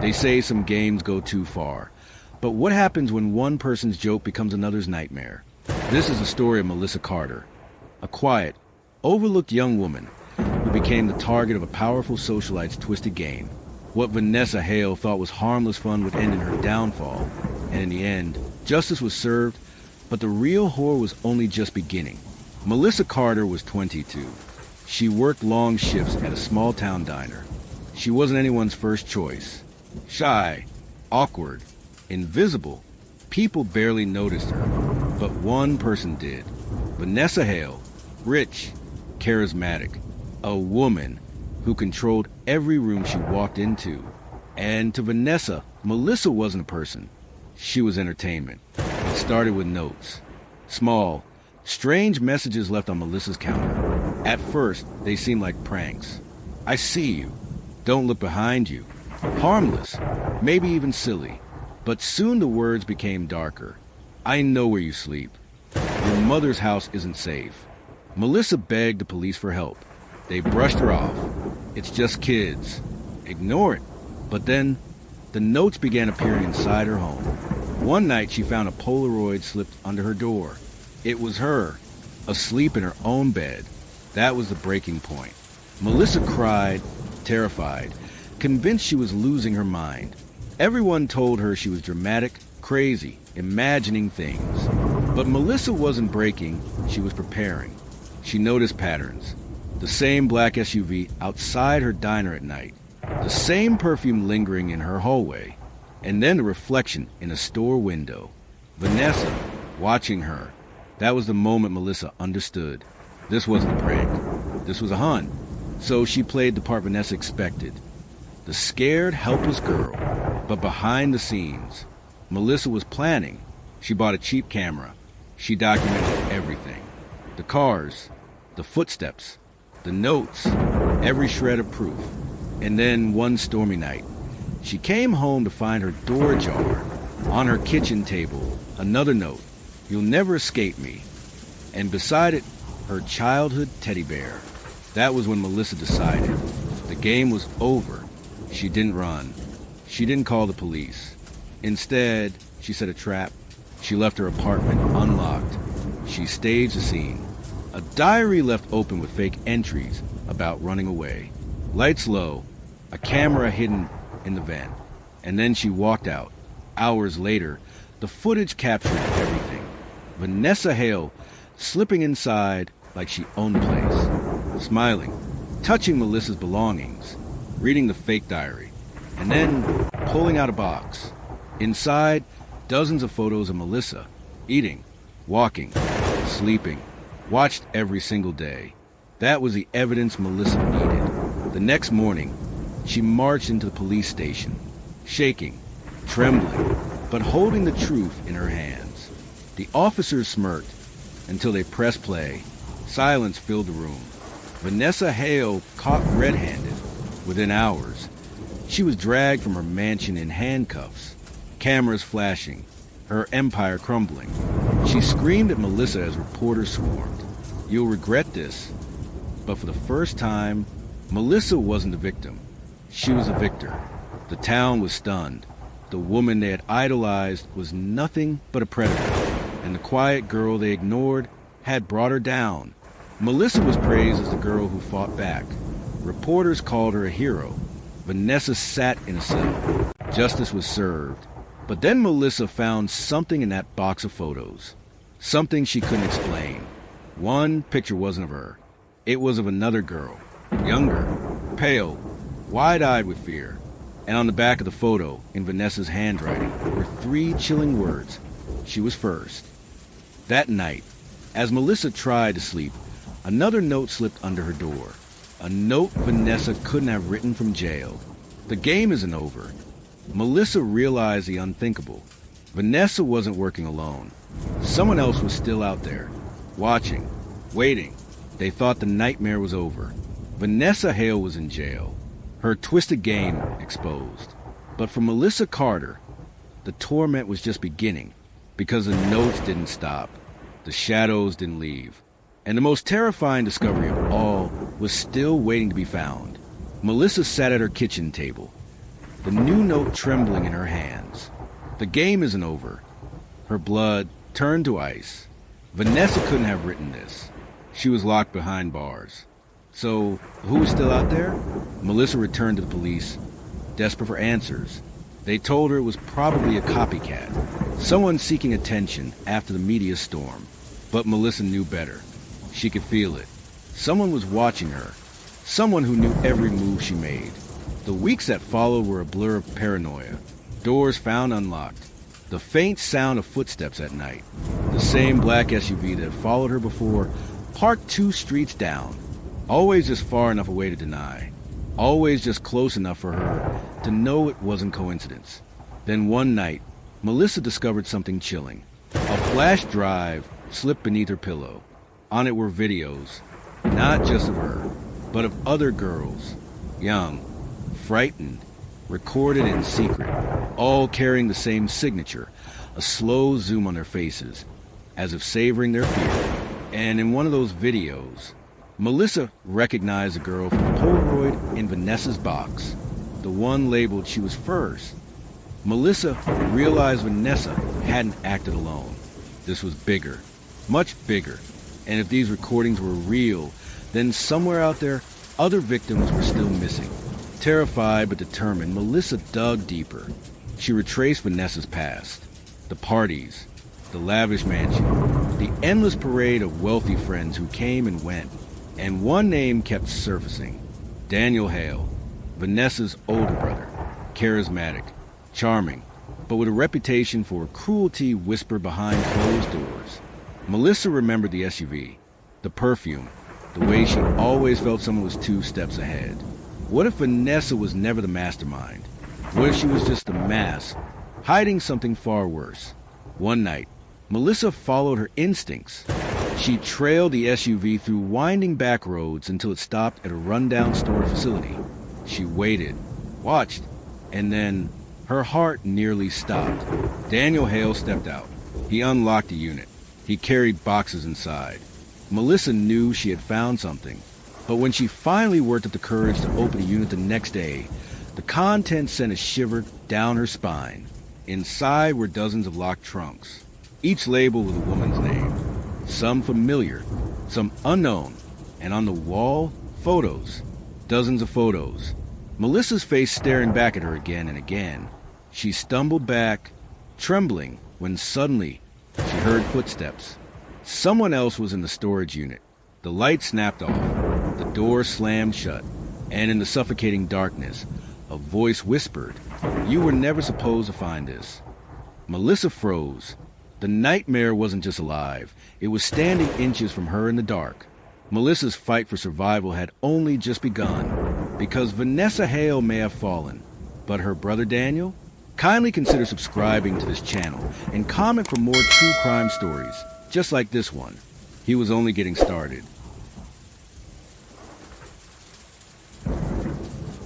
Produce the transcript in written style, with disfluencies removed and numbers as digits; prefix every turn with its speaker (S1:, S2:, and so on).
S1: They say some games go too far. But what happens when one person's joke becomes another's nightmare? This is the story of Melissa Carter, a quiet, overlooked young woman who became the target of a powerful socialite's twisted game. What Vanessa Hale thought was harmless fun would end in her downfall, and in the end, justice was served, but the real horror was only just beginning. Melissa Carter was 22. She worked long shifts at a small-town diner. She wasn't anyone's first choice. Shy, awkward, invisible, people barely noticed her. But one person did. Vanessa Hale, rich, charismatic, a woman who controlled every room she walked into. And to Vanessa, Melissa wasn't a person. She was entertainment. It started with notes. Small, strange messages left on Melissa's counter. At first, they seemed like pranks. I see you. Don't look behind you. Harmless, maybe even silly. But soon the words became darker. I know where you sleep. Your mother's house isn't safe. Melissa begged the police for help. They brushed her off. It's just kids. Ignore it. But then, the notes began appearing inside her home. One night, she found a Polaroid slipped under her door. It was her, asleep in her own bed. That was the breaking point. Melissa cried, terrified, convinced she was losing her mind. Everyone told her she was dramatic, crazy, imagining things. But Melissa wasn't breaking, she was preparing. She noticed patterns. The same black SUV outside her diner at night. The same perfume lingering in her hallway. And then the reflection in a store window. Vanessa, watching her. That was the moment Melissa understood. This wasn't a prank. This was a hunt. So she played the part Vanessa expected. The scared, helpless girl. But behind the scenes, Melissa was planning. She bought a cheap camera. She documented everything. The cars, the footsteps, the notes, every shred of proof. And then one stormy night, she came home to find her door ajar. On her kitchen table, another note. You'll never escape me. And beside it, her childhood teddy bear. That was when Melissa decided. The game was over. She didn't run. She didn't call the police. Instead, she set a trap. She left her apartment unlocked. She staged the scene. A diary left open with fake entries about running away. Lights low, a camera hidden in the vent. And then she walked out. Hours later, the footage captured everything. Vanessa Hale slipping inside like she owned the place. Smiling, touching Melissa's belongings, reading the fake diary, and then pulling out a box. Inside, dozens of photos of Melissa, eating, walking, sleeping, watched every single day. That was the evidence Melissa needed. The next morning, she marched into the police station, shaking, trembling, but holding the truth in her hands. The officers smirked until they pressed play. Silence filled the room. Vanessa Hale caught red-handed. Within hours, she was dragged from her mansion in handcuffs, cameras flashing, her empire crumbling. She screamed at Melissa as reporters swarmed. You'll regret this. But for the first time, Melissa wasn't the victim. She was a victor. The town was stunned. The woman they had idolized was nothing but a predator, and the quiet girl they ignored had brought her down. Melissa was praised as the girl who fought back. Reporters called her a hero. Vanessa sat in a cell. Justice was served. But then Melissa found something in that box of photos. Something she couldn't explain. One picture wasn't of her. It was of another girl. Younger, pale, wide-eyed with fear. And on the back of the photo, in Vanessa's handwriting, were 3 chilling words. She was first. That night, as Melissa tried to sleep, another note slipped under her door. A note Vanessa couldn't have written from jail. The game isn't over. Melissa realized the unthinkable. Vanessa wasn't working alone. Someone else was still out there, watching, waiting. They thought the nightmare was over. Vanessa Hale was in jail, her twisted game exposed. But for Melissa Carter, the torment was just beginning, because the notes didn't stop. The shadows didn't leave. And the most terrifying discovery of all was still waiting to be found. Melissa sat at her kitchen table, the new note trembling in her hands. The game isn't over. Her blood turned to ice. Vanessa couldn't have written this. She was locked behind bars. So, who was still out there? Melissa returned to the police, desperate for answers. They told her it was probably a copycat, someone seeking attention after the media storm. But Melissa knew better. She could feel it. Someone was watching her. Someone who knew every move she made. The weeks that followed were a blur of paranoia. Doors found unlocked. The faint sound of footsteps at night. The same black SUV that had followed her before, parked 2 streets down. Always just far enough away to deny. Always just close enough for her to know it wasn't coincidence. Then one night, Melissa discovered something chilling. A flash drive slipped beneath her pillow. On it were videos, not just of her, but of other girls, young, frightened, recorded in secret, all carrying the same signature, a slow zoom on their faces, as if savoring their fear. And in one of those videos, Melissa recognized a girl from the Polaroid in Vanessa's box, the one labeled she was first. Melissa realized Vanessa hadn't acted alone. This was bigger, much bigger. And if these recordings were real, then somewhere out there, other victims were still missing. Terrified but determined, Melissa dug deeper. She retraced Vanessa's past. The parties, the lavish mansion, the endless parade of wealthy friends who came and went. And one name kept surfacing. Daniel Hale, Vanessa's older brother. Charismatic, charming, but with a reputation for cruelty whispered behind closed doors. Melissa remembered the SUV, the perfume, the way she always felt someone was 2 steps ahead. What if Vanessa was never the mastermind? What if she was just the mask, hiding something far worse? One night, Melissa followed her instincts. She trailed the SUV through winding back roads until it stopped at a rundown storage facility. She waited, watched, and then her heart nearly stopped. Daniel Hale stepped out. He unlocked the unit. He carried boxes inside. Melissa knew she had found something, but when she finally worked up the courage to open the unit the next day, the contents sent a shiver down her spine. Inside were dozens of locked trunks, each labeled with a woman's name. Some familiar, some unknown, and on the wall, photos. Dozens of photos. Melissa's face staring back at her again and again. She stumbled back, trembling, when suddenly she heard footsteps. Someone else was in the storage unit. The light snapped off. The door slammed shut. And in the suffocating darkness, a voice whispered, "You were never supposed to find this." Melissa froze. The nightmare wasn't just alive. It was standing inches from her in the dark. Melissa's fight for survival had only just begun, because Vanessa Hale may have fallen. But her brother Daniel? Kindly consider subscribing to this channel and comment for more true crime stories, just like this one. He was only getting started.